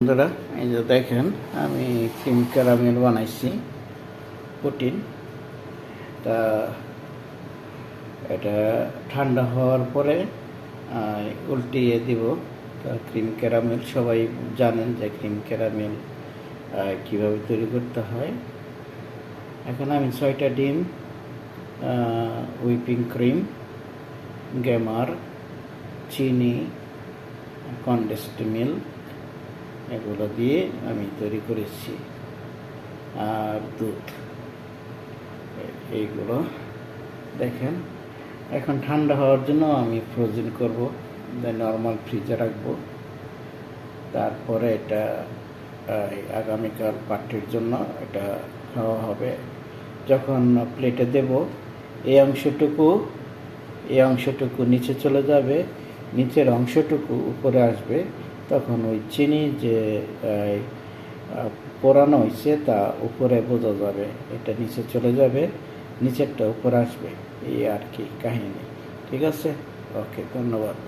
বন্ধুরা, এই যে দেখেন আমি ক্রিম ক্যারামেল বানাইছি পুটিন। তা এটা ঠান্ডা হওয়ার পরে উল্টিয়ে দিব। তা ক্রিম ক্যারামেল সবাই জানেন যে ক্রিম ক্যারামেল কীভাবে তৈরি করতে হয়। এখন আমি 6টা ডিম, হুইপিং ক্রিম, গ্যামার, চিনি, কনডেন্সড মিল্ক এগুলো দিয়ে আমি তৈরি করেছি, আর দুধ। এইগুলো দেখেন এখন ঠান্ডা হওয়ার জন্য আমি ফ্রোজেন করব, নর্মাল ফ্রিজে রাখবো। তারপরে এটা আগামীকাল পার্টির জন্য এটা খাওয়া হবে। যখন প্লেটে দেব এই অংশটুকু নিচে চলে যাবে, নিচের অংশটুকু উপরে আসবে। তখন ওই চিনি যে পোড়ানো হয়েছে তা উপরে বোঝা যাবে, এটা নিচে চলে যাবে, নিচেরটা উপরে আসবে। এই আর কি কাহিনী। ঠিক আছে, ওকে, ধন্যবাদ।